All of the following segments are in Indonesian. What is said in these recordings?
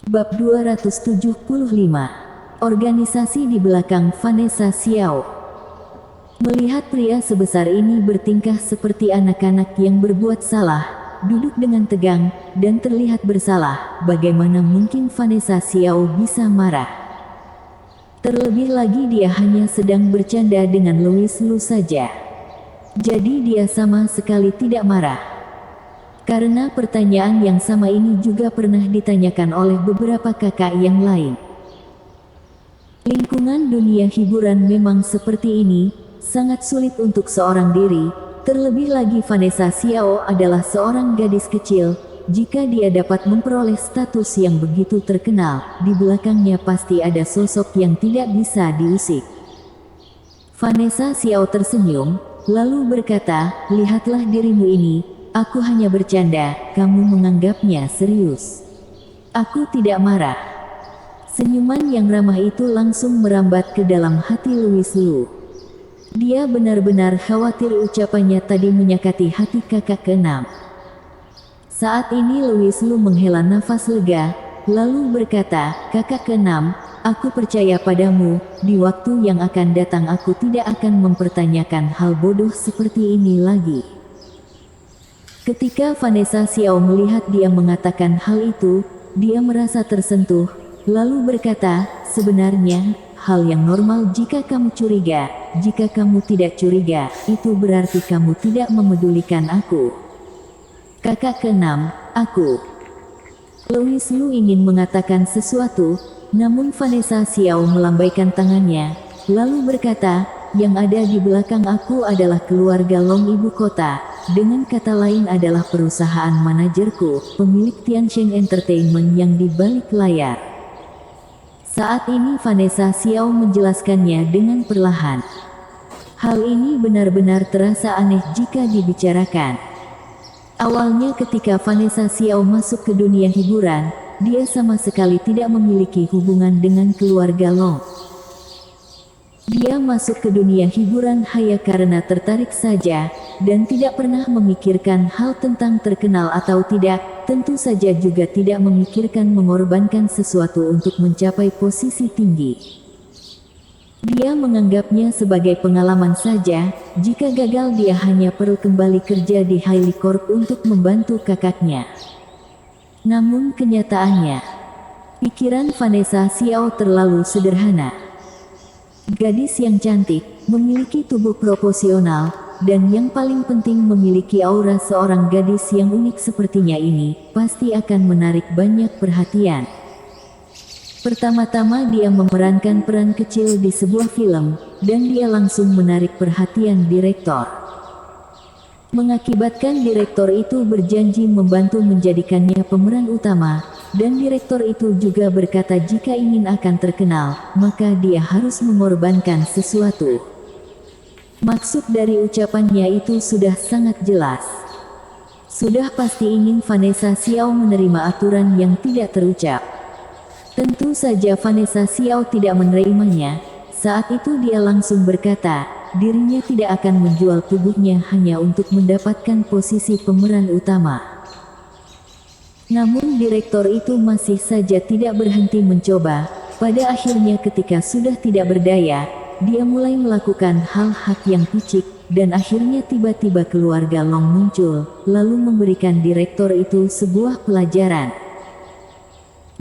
Bab 275. Organisasi di belakang Vanessa Xiao. Melihat pria sebesar ini bertingkah seperti anak-anak yang berbuat salah, duduk dengan tegang, dan terlihat bersalah, bagaimana mungkin Vanessa Xiao bisa marah? Terlebih lagi dia hanya sedang bercanda dengan Louis Lu saja. Jadi dia sama sekali tidak marah. Karena pertanyaan yang sama ini juga pernah ditanyakan oleh beberapa kakak yang lain. Lingkungan dunia hiburan memang seperti ini, sangat sulit untuk seorang diri, terlebih lagi Vanessa Xiao adalah seorang gadis kecil. Jika dia dapat memperoleh status yang begitu terkenal, di belakangnya pasti ada sosok yang tidak bisa diusik. Vanessa Xiao tersenyum, lalu berkata, "Lihatlah dirimu ini. Aku hanya bercanda, kamu menganggapnya serius." Aku tidak marah. Senyuman yang ramah itu langsung merambat ke dalam hati Louis Lu. Dia benar-benar khawatir ucapannya tadi menyakiti hati kakak keenam. Saat ini Louis Lu menghela nafas lega, lalu berkata, "Kakak keenam, aku percaya padamu, di waktu yang akan datang aku tidak akan mempertanyakan hal bodoh seperti ini lagi." Ketika Vanessa Xiao melihat dia mengatakan hal itu, dia merasa tersentuh, lalu berkata, "Sebenarnya, hal yang normal jika kamu curiga. Jika kamu tidak curiga, itu berarti kamu tidak memedulikan aku." Kakak keenam, aku. Louis Lu ingin mengatakan sesuatu, namun Vanessa Xiao melambaikan tangannya, lalu berkata, "Yang ada di belakang aku adalah keluarga Long ibu kota. Dengan kata lain adalah perusahaan manajerku, pemilik Tiansheng Entertainment yang di balik layar." Saat ini Vanessa Xiao menjelaskannya dengan perlahan. Hal ini benar-benar terasa aneh jika dibicarakan. Awalnya ketika Vanessa Xiao masuk ke dunia hiburan, dia sama sekali tidak memiliki hubungan dengan keluarga Long. Dia masuk ke dunia hiburan hanya karena tertarik saja, dan tidak pernah memikirkan hal tentang terkenal atau tidak, tentu saja juga tidak memikirkan mengorbankan sesuatu untuk mencapai posisi tinggi. Dia menganggapnya sebagai pengalaman saja, jika gagal dia hanya perlu kembali kerja di Hailey Corp untuk membantu kakaknya. Namun kenyataannya, pikiran Vanessa Xiao terlalu sederhana. Gadis yang cantik, memiliki tubuh proporsional, dan yang paling penting memiliki aura seorang gadis yang unik sepertinya ini, pasti akan menarik banyak perhatian. Pertama-tama dia memerankan peran kecil di sebuah film, dan dia langsung menarik perhatian direktur. Mengakibatkan direktur itu berjanji membantu menjadikannya pemeran utama, dan direktur itu juga berkata jika ingin akan terkenal, maka dia harus mengorbankan sesuatu. Maksud dari ucapannya itu sudah sangat jelas. Sudah pasti ingin Vanessa Xiao menerima aturan yang tidak terucap. Tentu saja Vanessa Xiao tidak menerimanya. Saat itu dia langsung berkata, dirinya tidak akan menjual tubuhnya hanya untuk mendapatkan posisi pemeran utama. Namun direktur itu masih saja tidak berhenti mencoba. Pada akhirnya ketika sudah tidak berdaya, dia mulai melakukan hal-hal yang picik, dan akhirnya tiba-tiba keluarga Long muncul, lalu memberikan direktur itu sebuah pelajaran.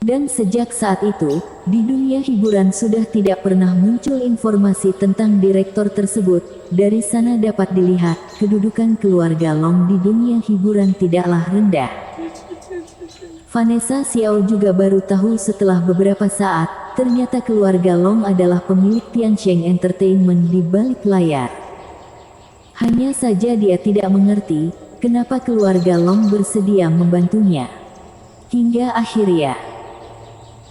Dan sejak saat itu, di dunia hiburan sudah tidak pernah muncul informasi tentang direktur tersebut. Dari sana dapat dilihat, kedudukan keluarga Long di dunia hiburan tidaklah rendah. Vanessa Xiao juga baru tahu setelah beberapa saat, ternyata keluarga Long adalah pemilik Tiansheng Entertainment di balik layar. Hanya saja dia tidak mengerti, kenapa keluarga Long bersedia membantunya. Hingga akhirnya,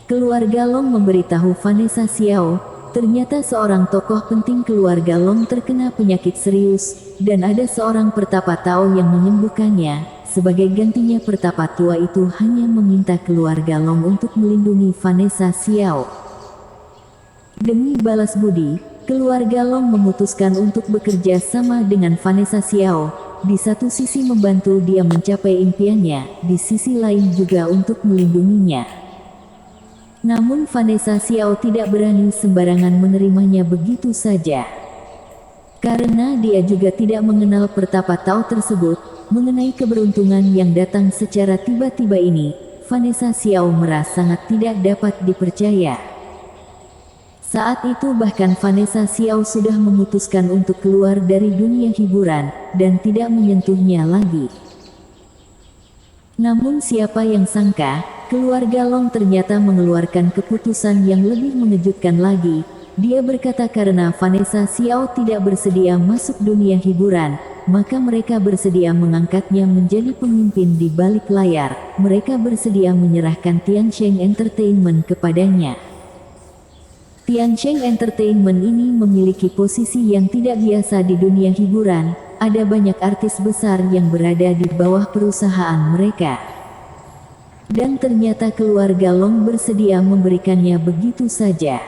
keluarga Long memberitahu Vanessa Xiao, ternyata seorang tokoh penting keluarga Long terkena penyakit serius, dan ada seorang pertapa Tao yang menyembuhkannya. Sebagai gantinya pertapa tua itu hanya meminta keluarga Long untuk melindungi Vanessa Xiao. Demi balas budi, keluarga Long memutuskan untuk bekerja sama dengan Vanessa Xiao, di satu sisi membantu dia mencapai impiannya, di sisi lain juga untuk melindunginya. Namun Vanessa Xiao tidak berani sembarangan menerimanya begitu saja. Karena dia juga tidak mengenal pertapa Tao tersebut, mengenai keberuntungan yang datang secara tiba-tiba ini, Vanessa Xiao merasa sangat tidak dapat dipercaya. Saat itu bahkan Vanessa Xiao sudah memutuskan untuk keluar dari dunia hiburan, dan tidak menyentuhnya lagi. Namun siapa yang sangka, keluarga Long ternyata mengeluarkan keputusan yang lebih mengejutkan lagi. Dia berkata karena Vanessa Xiao tidak bersedia masuk dunia hiburan, maka mereka bersedia mengangkatnya menjadi pemimpin di balik layar. Mereka bersedia menyerahkan Tiansheng Entertainment kepadanya. Tiansheng Entertainment ini memiliki posisi yang tidak biasa di dunia hiburan. Ada banyak artis besar yang berada di bawah perusahaan mereka. Dan ternyata keluarga Long bersedia memberikannya begitu saja.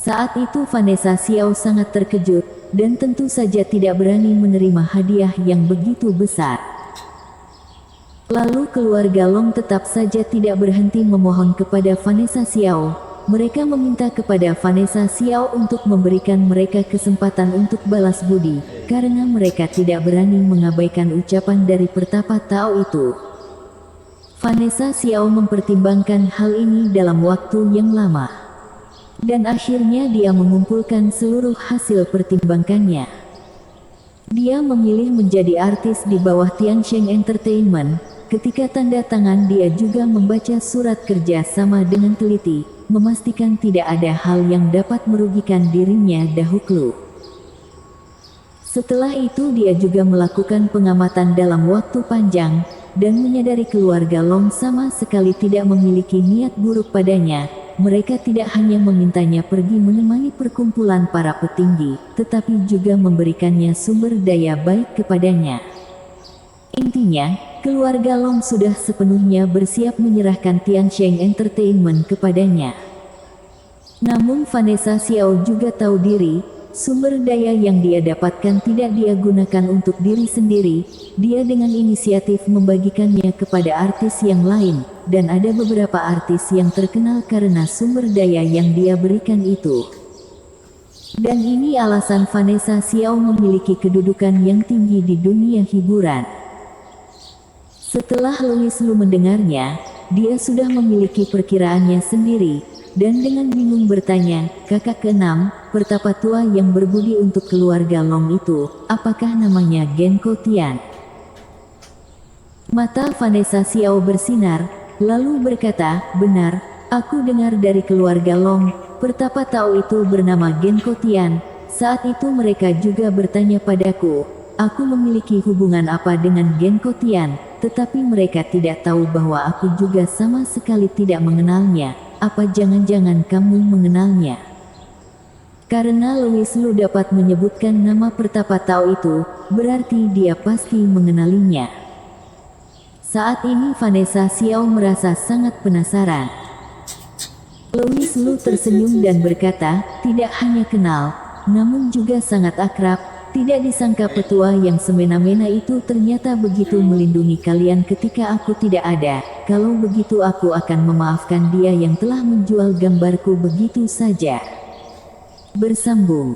Saat itu Vanessa Xiao sangat terkejut, dan tentu saja tidak berani menerima hadiah yang begitu besar. Lalu keluarga Long tetap saja tidak berhenti memohon kepada Vanessa Xiao. Mereka meminta kepada Vanessa Xiao untuk memberikan mereka kesempatan untuk balas budi, karena mereka tidak berani mengabaikan ucapan dari pertapa Tao itu. Vanessa Xiao mempertimbangkan hal ini dalam waktu yang lama. Dan akhirnya dia mengumpulkan seluruh hasil pertimbangannya. Dia memilih menjadi artis di bawah Tiansheng Entertainment. Ketika tanda tangan dia juga membaca surat kerja sama dengan teliti, memastikan tidak ada hal yang dapat merugikan dirinya dahulu. Setelah itu dia juga melakukan pengamatan dalam waktu panjang, dan menyadari keluarga Long sama sekali tidak memiliki niat buruk padanya. Mereka tidak hanya memintanya pergi menemani perkumpulan para petinggi, tetapi juga memberikannya sumber daya baik kepadanya. Intinya, keluarga Long sudah sepenuhnya bersiap menyerahkan Tiansheng Entertainment kepadanya. Namun Vanessa Xiao juga tahu diri, sumber daya yang dia dapatkan tidak dia gunakan untuk diri sendiri. Dia dengan inisiatif membagikannya kepada artis yang lain, dan ada beberapa artis yang terkenal karena sumber daya yang dia berikan itu. Dan ini alasan Vanessa Xiao memiliki kedudukan yang tinggi di dunia hiburan. Setelah Louis Lu mendengarnya, dia sudah memiliki perkiraannya sendiri, dan dengan bingung bertanya, kakak keenam, pertapa tua yang berbudi untuk keluarga Long itu, apakah namanya Genko Tian? Mata Vanessa Xiao bersinar, lalu berkata, benar, aku dengar dari keluarga Long, pertapa Tao itu bernama Genko Tian. Saat itu mereka juga bertanya padaku, aku memiliki hubungan apa dengan Genko Tian, tetapi mereka tidak tahu bahwa aku juga sama sekali tidak mengenalnya. Apa jangan-jangan kamu mengenalnya? Karena Louis Lu dapat menyebutkan nama pertapa Tao itu, berarti dia pasti mengenalinya. Saat ini Vanessa Xiao merasa sangat penasaran. Louis Lu tersenyum dan berkata, tidak hanya kenal, namun juga sangat akrab. Tidak disangka petua yang semena-mena itu ternyata begitu melindungi kalian ketika aku tidak ada. Kalau begitu aku akan memaafkan dia yang telah menjual gambarku begitu saja. Bersambung.